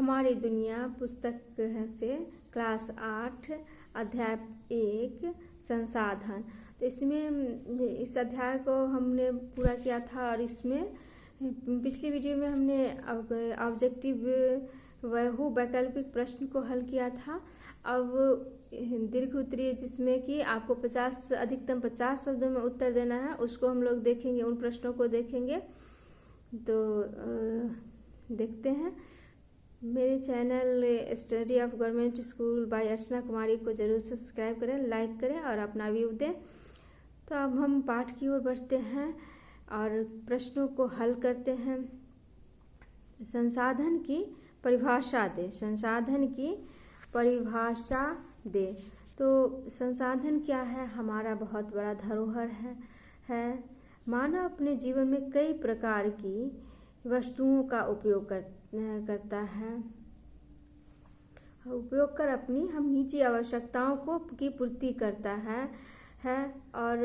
हमारी दुनिया पुस्तक से क्लास 8 अध्याय 1 संसाधन। तो इसमें इस अध्याय को हमने पूरा किया था और इसमें पिछली वीडियो में हमने ऑब्जेक्टिव वैकल्पिक प्रश्न को हल किया था। अब दीर्घ उत्तरीय जिसमें कि आपको अधिकतम 50 शब्दों में उत्तर देना है, उसको हम लोग देखेंगे, उन प्रश्नों को देखेंगे। तो देखते हैं। मेरे channel study of government school by Archana Kumari को जरूर सब्सक्राइब करें, लाइक करें और अपना व्यू दें। तो अब हम पाठ की ओर बढ़ते हैं और प्रश्नों को हल करते हैं। संसाधन की परिभाषा दे। संसाधन की परिभाषा दे। तो संसाधन क्या है? हमारा बहुत बड़ा धरोहर है। मानव अपने जीवन में कई प्रकार की वस्तुओं का उपयोग करता है। उपयोग कर अपनी हम निजी आवश्यकताओं की पूर्ति करता है और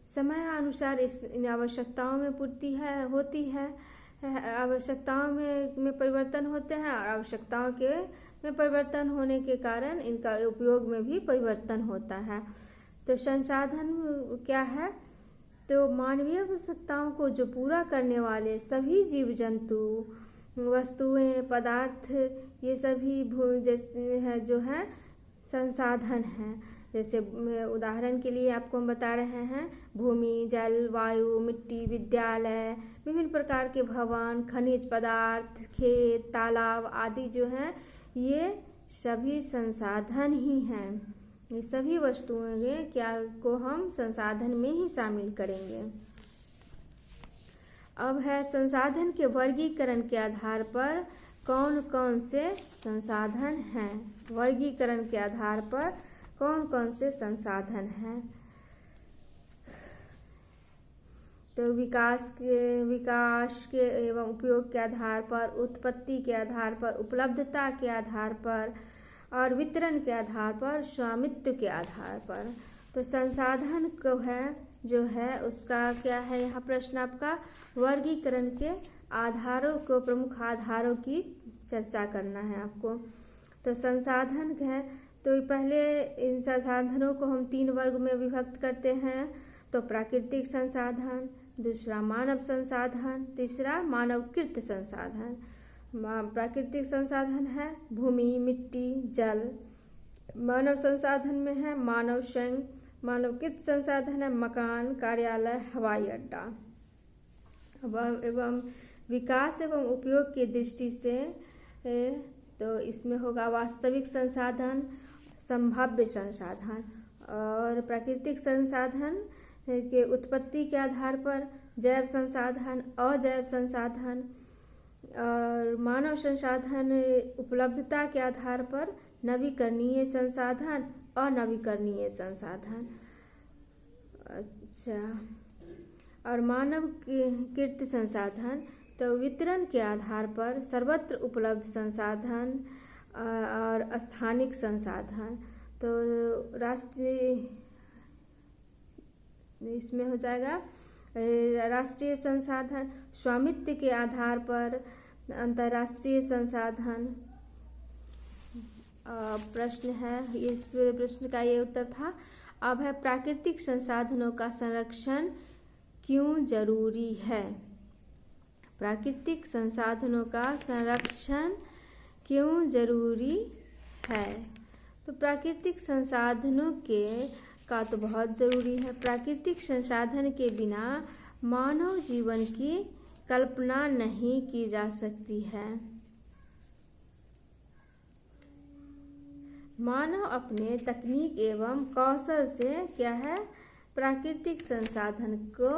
समय अनुसार इन आवश्यकताओं में पूर्ति होती है। आवश्यकताओं में परिवर्तन होते हैं और आवश्यकताओं में परिवर्तन होने के कारण इनका उपयोग में भी परिवर्तन होता है। तो संसाधन क्या है? तो मानवीय आवश्यकताओं को जो पूरा करने वाले सभी जीव जंतु, वस्तुएं, पदार्थ, ये सभी जो है संसाधन हैं। जैसे उदाहरण के लिए आपको हम बता रहे हैं, भूमि, जल, वायु, मिट्टी, विद्यालय, विभिन्न प्रकार के भवन, खनिज पदार्थ, खेत, तालाब आदि जो हैं, ये सभी संसाधन ही हैं। ये सभी वस्तुएं को हम संसाधन में ही शामिल करेंगे। अब है संसाधन के वर्गीकरण के आधार पर कौन कौन से संसाधन हैं। वर्गीकरण के आधार पर कौन कौन से संसाधन हैं। तो विकास के एवं उपयोग के आधार पर, उत्पत्ति के आधार पर, उपलब्धता के आधार पर और वितरण के आधार पर, स्वामित्व के आधार पर। तो संसाधन को जो है उसका क्या है? यहाँ प्रश्न आपका वर्गीकरण के आधारों को, प्रमुख आधारों की चर्चा करना है आपको। तो संसाधन है, तो पहले इन संसाधनों को हम 3 वर्ग में विभक्त करते हैं। तो प्राकृतिक संसाधन, दूसरा मानव संसाधन, तीसरा मानवकृत संसाधन। प्राकृतिक संसाधन है भूमि, मिट्टी, जल। मानव संसाधन में है मानव स्वयं। मानवकृत संसाधन है मकान, कार्यालय, हवाई अड्डा। एवं विकास एवं उपयोग की दृष्टि से तो इसमें होगा वास्तविक संसाधन, संभाव्य संसाधन। और प्राकृतिक संसाधन के उत्पत्ति के आधार पर जैव संसाधन, अजैव संसाधन। और मानव संसाधन उपलब्धता के आधार पर नवीकरणीय संसाधन, अनवीकरणीय संसाधन। अच्छा, और मानव कृत संसाधन तो वितरण के आधार पर सर्वत्र उपलब्ध संसाधन और स्थानिक संसाधन। तो राष्ट्रीय इसमें हो जाएगा राष्ट्रीय संसाधन, स्वामित्व के आधार पर अंतर्राष्ट्रीय संसाधन। प्रश्न है, इस प्रश्न का ये उत्तर था। अब है प्राकृतिक संसाधनों का संरक्षण क्यों जरूरी है। प्राकृतिक संसाधनों का संरक्षण क्यों जरूरी है? तो प्राकृतिक संसाधनों का तो बहुत जरूरी है। प्राकृतिक संसाधन के बिना मानव जीवन की कल्पना नहीं की जा सकती है। मानव अपने तकनीक एवं कौशल से क्या है? प्राकृतिक संसाधन को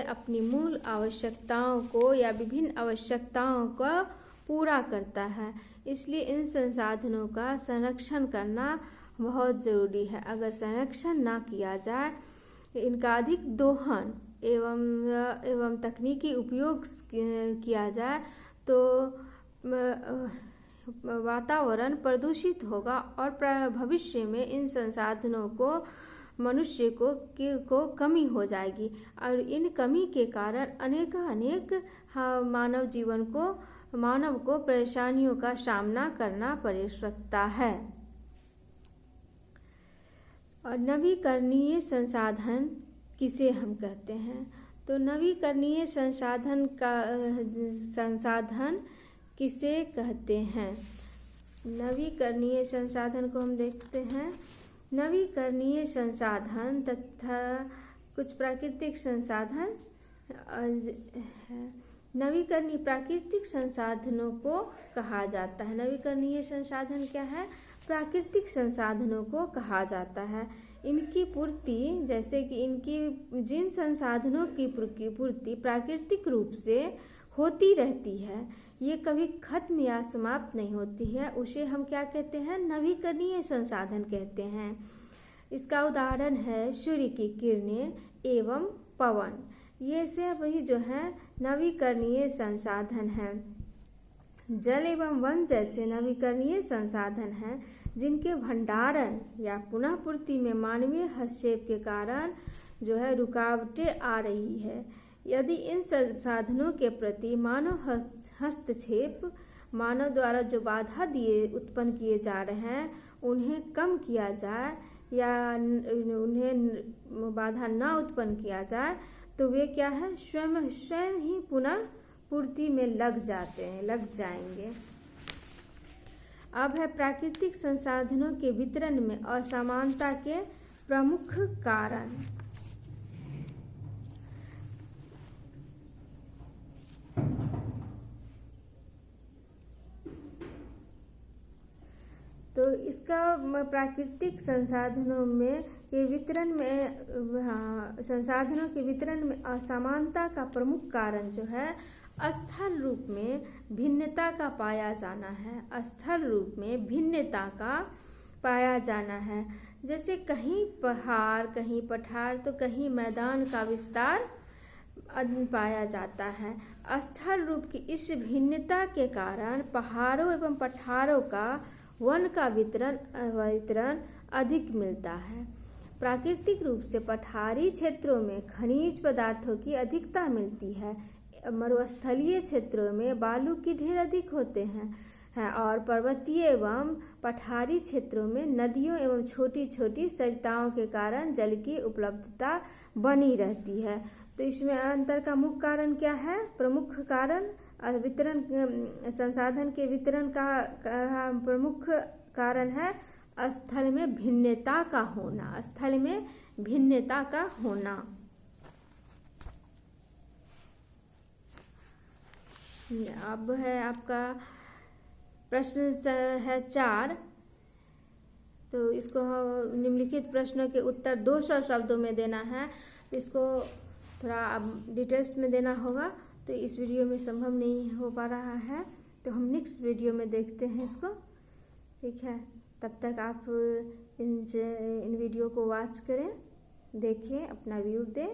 अपनी मूल आवश्यकताओं को या विभिन्न आवश्यकताओं को पूरा करता है। इसलिए इन संसाधनों का संरक्षण करना बहुत जरूरी है। अगर संरक्षण ना किया जाए, इनका अधिक दोहन एवं तकनीकी उपयोग किया जाए तो वातावरण प्रदूषित होगा और भविष्य में इन संसाधनों को मनुष्य को कमी हो जाएगी और इन कमी के कारण अनेक मानव जीवन को को परेशानियों का सामना करना पड़ सकता है। और नवीकरणीय संसाधन किसे हम कहते हैं? तो नवीकरणीय संसाधन किसे कहते हैं? नवीकरणीय संसाधन को हम देखते हैं। नवीकरणीय संसाधन तथा कुछ प्राकृतिक संसाधन नवीकरणीय प्राकृतिक संसाधनों को कहा जाता है। नवीकरणीय संसाधन क्या है? प्राकृतिक संसाधनों को कहा जाता है। इनकी पूर्ति, जैसे कि इनकी जिन संसाधनों की पूर्ति प्राकृतिक रूप से होती रहती है, ये कभी खत्म या समाप्त नहीं होती है, उसे हम क्या कहते हैं? नवीकरणीय संसाधन कहते हैं। इसका उदाहरण है सूर्य की किरणें एवं पवन। ये सब वही जो है नवीकरणीय संसाधन हैं। जल एवं वन जैसे नवीकरणीय संसाधन हैं जिनके भंडारण या पुनः पूर्ति में मानवीय हस्तक्षेप के कारण जो है रुकावटें आ रही है। यदि इन संसाधनों के प्रति मानव हस्तक्षेप, मानव द्वारा जो बाधा उत्पन्न किए जा रहे हैं, उन्हें कम किया जाए या उन्हें बाधा न उत्पन्न किया जाए, तो वे क्या है? स्वयं ही पुनः पूर्ति में लग जाएंगे। अब है प्राकृतिक संसाधनों के वितरण में असमानता के प्रमुख कारण। तो इसका प्राकृतिक संसाधनों के वितरण में असमानता का प्रमुख कारण जो है स्थल रूप में भिन्नता का पाया जाना है। स्थल रूप में भिन्नता का पाया जाना है। जैसे कहीं पहाड़, कहीं पठार, तो कहीं मैदान का विस्तार पाया जाता है। स्थल रूप की इस भिन्नता के कारण पहाड़ों एवं पठारों का वन का वितरण अधिक मिलता है। प्राकृतिक रूप से पठारी क्षेत्रों में खनिज पदार्थों की अधिकता मिलती है। मरुस्थलीय क्षेत्रों में बालू की ढेर अधिक होते हैं और पर्वतीय एवं पठारी क्षेत्रों में नदियों एवं छोटी छोटी सरिताओं के कारण जल की उपलब्धता बनी रहती है। तो इसमें अंतर का मुख्य कारण क्या है? प्रमुख कारण वितरण, संसाधन के वितरण का प्रमुख कारण है स्थल में भिन्नता का होना। स्थल में भिन्नता का होना। अब है आपका प्रश्न है 4। तो इसको निम्नलिखित प्रश्नों के उत्तर 200 शब्दों में देना है। तो इसको थोड़ा अब डिटेल्स में देना होगा, तो इस वीडियो में संभव नहीं हो पा रहा है, तो हम नेक्स्ट वीडियो में देखते हैं इसको। ठीक है, तब तक आप इन वीडियो को वॉच करें, देखें, अपना व्यू दें।